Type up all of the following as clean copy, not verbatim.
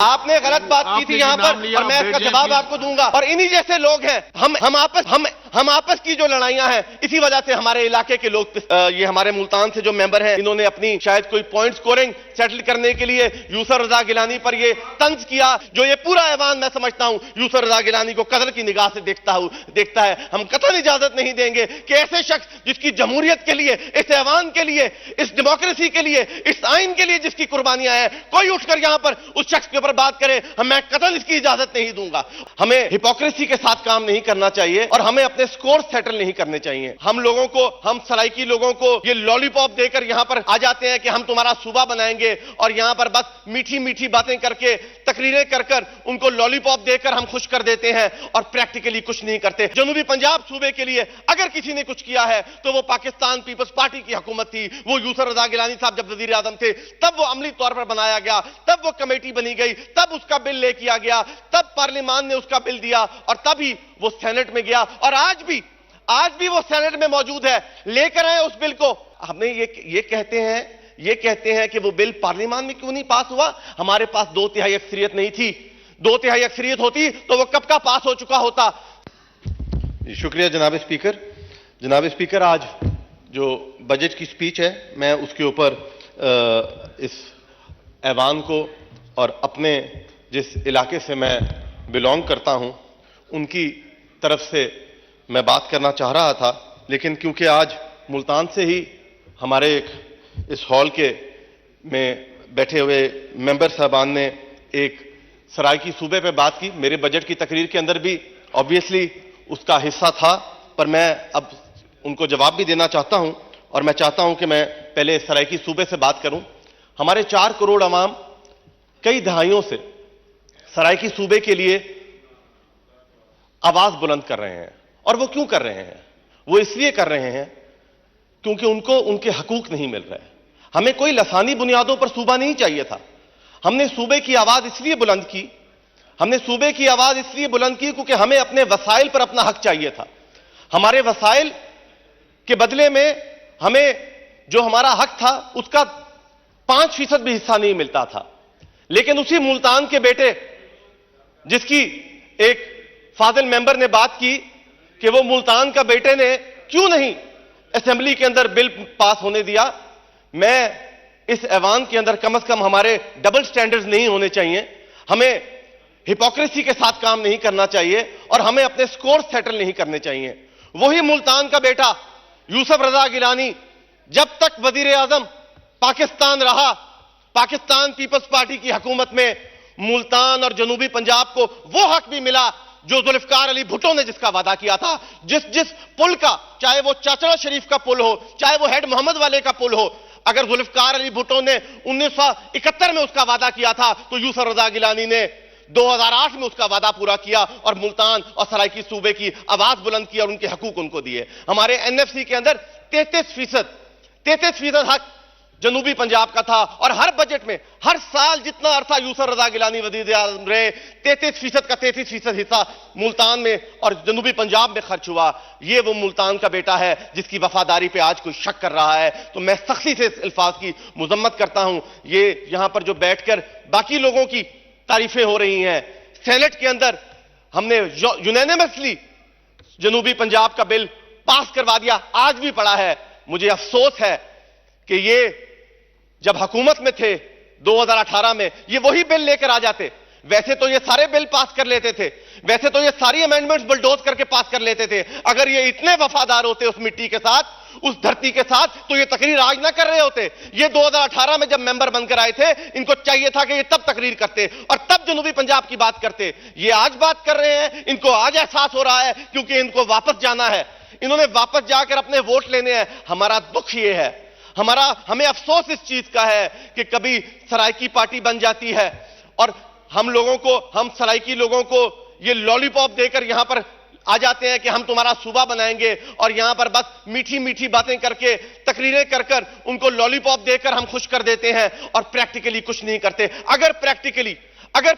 आपने गलत बात की थी यहाँ पर और मैं इसका जवाब आपको दूंगा। और इन्हीं जैसे लोग हैं, हम आपस की जो लड़ाइयां हैं, इसी वजह से हमारे इलाके के लोग, ये हमारे मुल्तान से जो मेंबर हैं, इन्होंने अपनी शायद कोई पॉइंट स्कोरिंग सेटल करने के लिए यूसुफ रजा गिलानी पर ये तंज किया। जो ये पूरा ऐवान मैं समझता हूं यूसुफ रजा गिलानी को कदर की निगाह से देखता है। हम कतई इजाजत नहीं देंगे कि ऐसे शख्स जिसकी जमहूरियत के लिए, इस ऐवान के लिए, इस डेमोक्रेसी के लिए, इस आइन के लिए जिसकी कुर्बानियां हैं, कोई उठकर यहां पर उस शख्स के ऊपर बात करे, मैं कतई इसकी इजाजत नहीं दूंगा। हमें हिपोक्रेसी के साथ काम नहीं करना चाहिए और हमें अपने स्कोर सेटल नहीं करने चाहिए। हम लोगों को, हम सराइकी लोगों को ये लॉलीपॉप देकर यहां पर आ जाते हैं कि हम तुम्हारा सूबा बनाएंगे और यहां पर बस मीठी मीठी बातें करके, तकरीरें कर उनको लॉलीपॉप देकर हम खुश कर देते हैं और प्रैक्टिकली कुछ नहीं करते। जनूबी पंजाब सूबे के लिए अगर किसी ने कुछ किया है तो वो पाकिस्तान पीपल्स पार्टी की हुकूमत थी। वो यूसुफ रजा गिलानी साहब जब वजीर आजम थे तब वो अमली तौर पर बनाया गया, तब वो कमेटी बनी गई, तब उसका बिल ले किया गया, तब पार्लियामान ने उसका बिल दिया और तभी वो सेनेट में गया और आज भी वो सेनेट में मौजूद है। लेकर आए उस बिल को। हमें ये कहते हैं कि वो बिल पार्लियामान में क्यों नहीं पास हुआ? हमारे पास 2/3 अक्सरियत नहीं थी। 2/3 अक्सरियत होती तो वो कब का पास हो चुका होता। शुक्रिया जनाब स्पीकर। जनाब स्पीकर, आज जो बजट की स्पीच है, मैं उसके ऊपर इस ऐवान को और अपने जिस इलाके से मैं बिलोंग करता हूं उनकी तरफ से मैं बात करना चाह रहा था, लेकिन क्योंकि आज मुल्तान से ही हमारे इस हॉल के में बैठे हुए मेंबर साहबान ने एक सराइकी सूबे पे बात की, मेरे बजट की तकरीर के अंदर भी ऑब्वियसली उसका हिस्सा था, पर मैं अब उनको जवाब भी देना चाहता हूं और मैं चाहता हूं कि मैं पहले सराइकी सूबे से बात करूं। हमारे 4 करोड़ अवाम कई दहाइयों से सराइकी सूबे के लिए आवाज बुलंद कर रहे हैं। और वो क्यों कर रहे हैं? वो इसलिए कर रहे हैं क्योंकि उनको उनके हकूक नहीं मिल रहे। हमें कोई लसानी बुनियादों पर सूबा नहीं चाहिए था। हमने सूबे की आवाज इसलिए बुलंद की, क्योंकि हमें अपने वसाइल पर अपना हक चाहिए था। हमारे वसाइल के बदले में हमें जो हमारा हक था उसका 5% भी हिस्सा नहीं मिलता था। लेकिन उसी मुल्तान के बेटे, जिसकी एक फाजिल मेंबर ने बात की कि वो मुल्तान का बेटे ने क्यों नहीं असेंबली के अंदर बिल पास होने दिया, मैं इस ऐवान के अंदर कम से कम हमारे डबल स्टैंडर्ड्स नहीं होने चाहिए। हमें हिपोक्रेसी के साथ काम नहीं करना चाहिए और हमें अपने स्कोर सेटल नहीं करने चाहिए। वही मुल्तान का बेटा यूसुफ रजा गिलानी जब तक वजीर आजम पाकिस्तान रहा, पाकिस्तान पीपल्स पार्टी की हुकूमत में मुल्तान और जनूबी पंजाब को वो हक भी मिला जो जुल्फकार अली भुट्टो ने जिसका वादा किया था। जिस पुल का, चाहे वो चाचड़ा शरीफ का पुल हो, चाहे वो हेड मोहम्मद वाले का पुल हो, अगर जुल्फकार अली भुट्टो ने 1971 में उसका वादा किया था तो यूसुफ रजा गिलानी ने 2008 में उसका वादा पूरा किया और मुल्तान और सराइकी सूबे की आवाज बुलंद की और उनके हकूक उनको दिए। हमारे एनएफसी के अंदर 33% हक जनूबी पंजाब का था और हर बजट में हर साल जितना अरसा यूसुफ रजा गिलानी वजीर आज़म रहे, 33% का 33% हिस्सा मुल्तान में और जनूबी पंजाब में खर्च हुआ। ये वो मुल्तान का बेटा है जिसकी वफादारी पे आज कोई शक कर रहा है, तो मैं सख्ती से इस अल्फाज की मुजम्मत करता हूं। ये यहां पर जो बैठकर बाकी लोगों की तारीफें हो रही हैं, सेनेट के अंदर हमने यूनानिमसली जनूबी पंजाब का बिल पास करवा दिया, आज भी पड़ा है। मुझे अफसोस है कि ये जब हुकूमत में थे 2018 में, ये वही बिल लेकर आ जाते। वैसे तो ये सारे बिल पास कर लेते थे, वैसे तो ये सारी अमेंडमेंट्स बुलडोज करके पास कर लेते थे। अगर ये इतने वफादार होते उस मिट्टी के साथ, उस धरती के साथ, तो ये तकरीर आज ना कर रहे होते। ये 2018 में जब मेंबर बनकर आए थे, इनको चाहिए था कि ये तब तकरीर करते और तब जनूबी पंजाब की बात करते। ये आज बात कर रहे हैं, इनको आज एहसास हो रहा है क्योंकि इनको वापस जाना है, इन्होंने वापस जाकर अपने वोट लेने हैं। हमारा दुख ये है, हमें अफसोस इस चीज का है कि कभी सराइकी पार्टी बन जाती है और हम सराइकी लोगों को ये लॉलीपॉप देकर यहां पर आ जाते हैं कि हम तुम्हारा सूबा बनाएंगे और यहां पर बस मीठी मीठी बातें करके, तकरीरें कर उनको लॉलीपॉप देकर हम खुश कर देते हैं और प्रैक्टिकली कुछ नहीं करते। अगर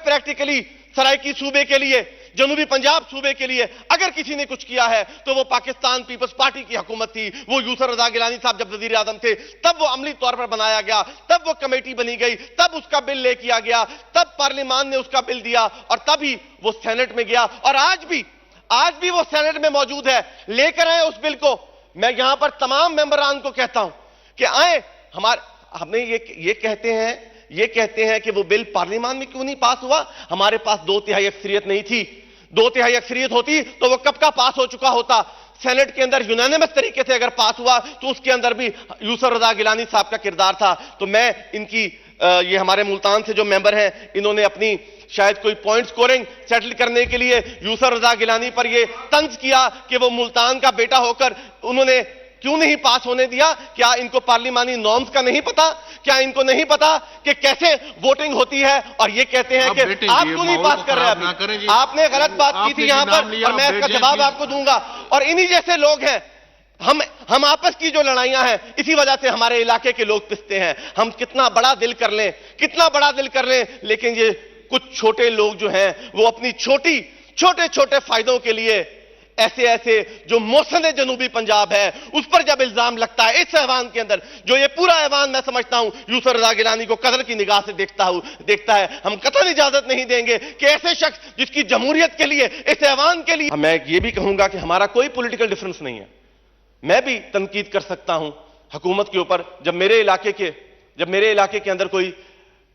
प्रैक्टिकली सराइकी सूबे के लिए जनूबी पंजाब सूबे के लिए अगर किसी ने कुछ किया है तो वो पाकिस्तान पीपल्स पार्टी की हुकूमत थी। वो यूसुफ रजा गिलानी साहब जब वजीर आजम थे तब वो अमली तौर पर बनाया गया, तब वो कमेटी बनी गई, तब उसका बिल ले किया गया, तब पार्लियामान ने उसका बिल दिया और तभी वो सेनेट में गया और आज भी वो सेनेट में मौजूद है। लेकर आए उस बिल को। मैं यहां पर तमाम मेंबरान को कहता हूं कि आए, हमने ये कहते हैं कि वो बिल पार्लियामान में क्यों नहीं पास हुआ। हमारे पास 2/3 अक्सरियत नहीं थी। 2/3 अक्सरियत होती तो वो कब का पास हो चुका होता। सेनेट के अंदर यूनानिमस तरीके से अगर पास हुआ तो उसके अंदर भी यूसुफ रजा गिलानी साहब का किरदार था। तो मैं इनकी ये हमारे मुल्तान से जो मेंबर हैं, इन्होंने अपनी शायद कोई पॉइंट स्कोरिंग सेटल करने के लिए यूसुफ रजा गिलानी पर ये तंज किया कि वो मुल्तान का बेटा होकर उन्होंने क्यों नहीं पास होने दिया। क्या इनको पार्लिमानी नॉर्म्स का नहीं पता? क्या इनको नहीं पता कि कैसे वोटिंग होती है? और ये कहते हैं कि आप क्यों नहीं पास कर रहे हैं? आपने गलत बात की थी यहां पर और मैं इसका जवाब आपको दूंगा। और इन्हीं जैसे लोग हैं, हम आपस की जो लड़ाइयां हैं इसी वजह से हमारे इलाके के लोग पिसते हैं। हम कितना बड़ा दिल कर लें, लेकिन ये कुछ छोटे लोग जो हैं वो अपनी छोटे फायदों के लिए ऐसे जो मौसम जनूबी पंजाब है उस पर जब इल्जाम लगता है, इस ऐवान के अंदर जो ये पूरा ऐवान मैं समझता हूं यूसुफ रजा गिलानी को कदर की निगाह से देखता है, हम कतई इजाजत नहीं देंगे कि ऐसे शख्स जिसकी जमहूरियत के लिए, इस ऐवान के लिए। मैं ये भी कहूंगा कि हमारा कोई पॉलिटिकल डिफरेंस नहीं है। मैं भी तनकीद कर सकता हूं हुकूमत के ऊपर। जब मेरे इलाके के अंदर कोई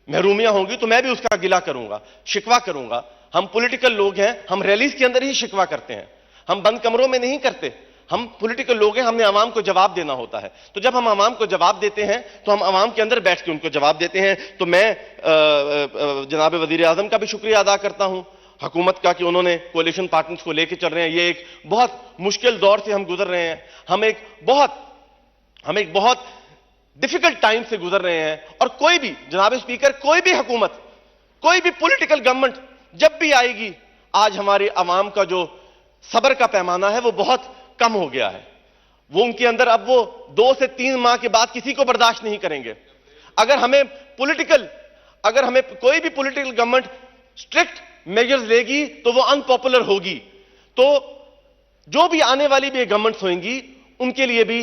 महरूमियां होंगी तो मैं भी उसका गिला करूंगा, शिकवा करूंगा। हम पॉलिटिकल लोग हैं, हम रैलीज के अंदर ही शिकवा करते हैं, हम बंद कमरों में नहीं करते। हम पॉलिटिकल लोग हैं, हमने आवाम को जवाब देना होता है। तो जब हम आवाम को जवाब देते हैं तो हम आवाम के अंदर बैठ के उनको जवाब देते हैं। तो मैं जनाब वजीर आजम का भी शुक्रिया अदा करता हूं, हुकूमत का, कि उन्होंने कोalition पार्टनर्स को लेकर चल रहे हैं। ये एक बहुत मुश्किल दौर से हम गुजर रहे हैं, हम एक बहुत डिफिकल्ट टाइम से गुजर रहे हैं। और कोई भी, जनाब स्पीकर, कोई भी हुकूमत, कोई भी पॉलिटिकल गवर्नमेंट जब भी आएगी, आज हमारे आवाम का जो सब्र का पैमाना है वो बहुत कम हो गया है। वो उनके अंदर अब वो 2 से 3 माह के बाद किसी को बर्दाश्त नहीं करेंगे। अगर हमें कोई भी पॉलिटिकल गवर्नमेंट स्ट्रिक्ट मेजर्स लेगी तो वो अनपॉपुलर होगी। तो जो भी आने वाली भी गवर्नमेंट्स होंगी उनके लिए भी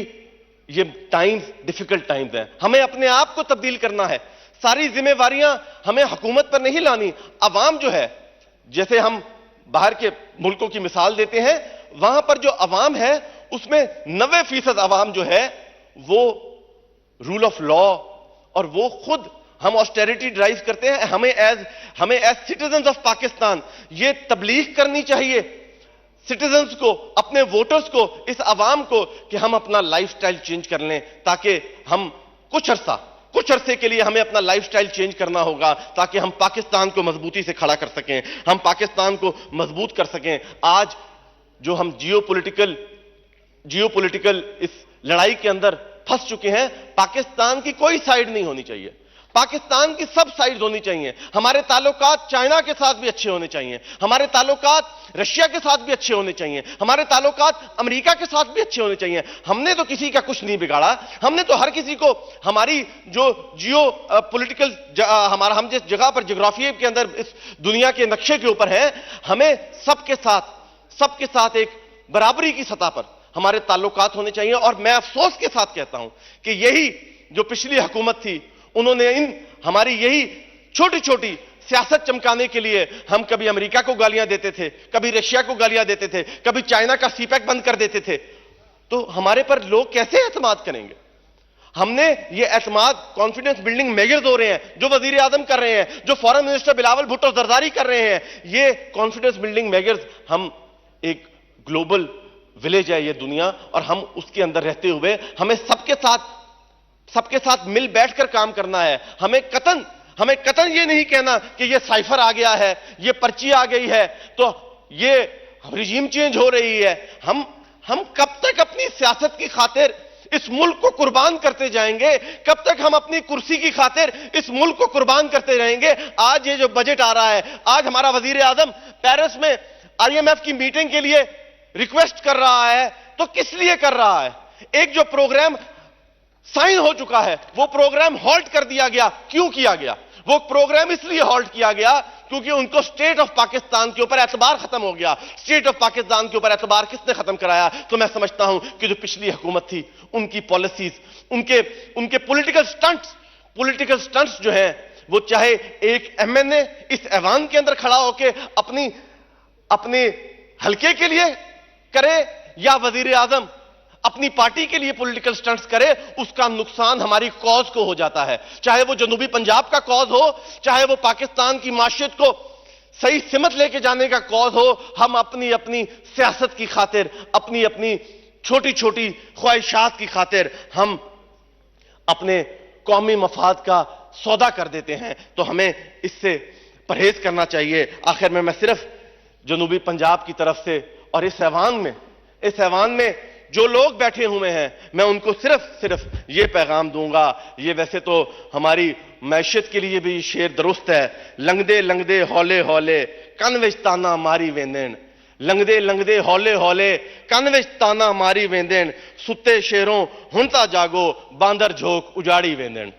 ये टाइम्स डिफिकल्ट टाइम्स हैं। हमें अपने आप को तब्दील करना है। सारी जिम्मेवारियां हमें हुकूमत पर नहीं लानी। अवाम जो है, जैसे हम बाहर के मुल्कों की मिसाल देते हैं, वहां पर जो अवाम है उसमें 90% अवाम जो है वो रूल ऑफ लॉ, और वो खुद, हम ऑस्टेरिटी ड्राइव करते हैं। हमें एज सिटीजन्स ऑफ पाकिस्तान ये तबलीग करनी चाहिए सिटीजन्स को, अपने वोटर्स को, इस अवाम को, कि हम अपना लाइफस्टाइल चेंज कर लें, ताकि हम कुछ अरसे के लिए हमें अपना लाइफस्टाइल चेंज करना होगा, ताकि हम पाकिस्तान को मजबूती से खड़ा कर सकें, हम पाकिस्तान को मजबूत कर सकें। आज जो हम जियोपॉलिटिकल इस लड़ाई के अंदर फंस चुके हैं, पाकिस्तान की कोई साइड नहीं होनी चाहिए, पाकिस्तान की सब साइड्स होनी चाहिए। हमारे ताल्लुकात चाइना के साथ भी अच्छे होने चाहिए, हमारे ताल्लुकात रशिया के साथ भी अच्छे होने चाहिए, हमारे ताल्लुकात अमेरिका के साथ भी अच्छे होने चाहिए। हमने तो किसी का कुछ नहीं बिगाड़ा, हमने तो हर किसी को, हमारी जो जियो पॉलिटिकल हम जिस जगह पर ज्योग्राफी के अंदर इस दुनिया के नक्शे के ऊपर है, हमें सबके साथ एक बराबरी की सतह पर हमारे ताल्लुकात होने चाहिए। और मैं अफसोस के साथ कहता हूं कि यही जो पिछली हुकूमत थी, उन्होंने हमारी यही छोटी छोटी सियासत चमकाने के लिए, हम कभी अमेरिका को गालियां देते थे, कभी रशिया को गालियां देते थे, कभी चाइना का सीपैक बंद कर देते थे, तो हमारे पर लोग कैसे एतमाद करेंगे? हमने ये एतमाद, कॉन्फिडेंस बिल्डिंग मेजर्स हो रहे हैं जो वजीर आजम कर रहे हैं, जो फॉरेन मिनिस्टर बिलावल भुट्टो जरदारी कर रहे हैं, ये कॉन्फिडेंस बिल्डिंग मेजर्स, हम एक ग्लोबल विलेज है ये दुनिया, और हम उसके अंदर रहते हुए हमें सबके साथ मिल बैठकर काम करना है। हमें कतन ये नहीं कहना कि ये साइफर आ गया है, ये पर्ची आ गई है, तो ये रिजीम चेंज हो रही है। हम कब तक अपनी सियासत की खातिर इस मुल्क को कुर्बान करते जाएंगे? कब तक हम अपनी कुर्सी की खातिर इस मुल्क को कुर्बान करते रहेंगे? आज ये जो बजट आ रहा है, आज हमारा वजीर आजम पेरिस में IMF की मीटिंग के लिए रिक्वेस्ट कर रहा है, तो किस लिए कर रहा है? एक जो प्रोग्राम साइन हो चुका है वो प्रोग्राम हॉल्ट कर दिया गया, क्यों किया गया? वो प्रोग्राम इसलिए हॉल्ट किया गया क्योंकि उनको स्टेट ऑफ पाकिस्तान के ऊपर एतबार खत्म हो गया। स्टेट ऑफ पाकिस्तान के ऊपर एतबार किसने खत्म कराया? तो मैं समझता हूं कि जो पिछली हुकूमत थी, उनकी पॉलिसीज, उनके पॉलिटिकल स्टंट्स जो हैं, वो चाहे एक एमएनए इस ऐवान के अंदर खड़ा होकर अपने हल्के के लिए करे या वजीर आजम अपनी पार्टी के लिए पॉलिटिकल स्टंट्स करे, उसका नुकसान हमारी कॉज को हो जाता है। चाहे वो जनूबी पंजाब का कॉज हो, चाहे वो पाकिस्तान की माशियत को सही सिमत लेके जाने का कॉज हो, हम अपनी अपनी सियासत की खातिर, अपनी अपनी छोटी छोटी ख्वाहिशात की खातिर हम अपने कौमी मफाद का सौदा कर देते हैं। तो हमें इससे परहेज करना चाहिए। आखिर में मैं सिर्फ जनूबी पंजाब की तरफ से और इस ऐवान में जो लोग बैठे हुए हैं, मैं उनको सिर्फ ये पैगाम दूंगा। ये वैसे तो हमारी मैशत के लिए भी शेर दुरुस्त है। लंगदे लंगदे हौले हौले कन विच ताना मारी वेंदेन, लंगदे लंगदे हौले हौले कन विच ताना मारी वेंदेन, सुते शेरों हुण तां जागो बांदर झोक उजाड़ी वेंदेन।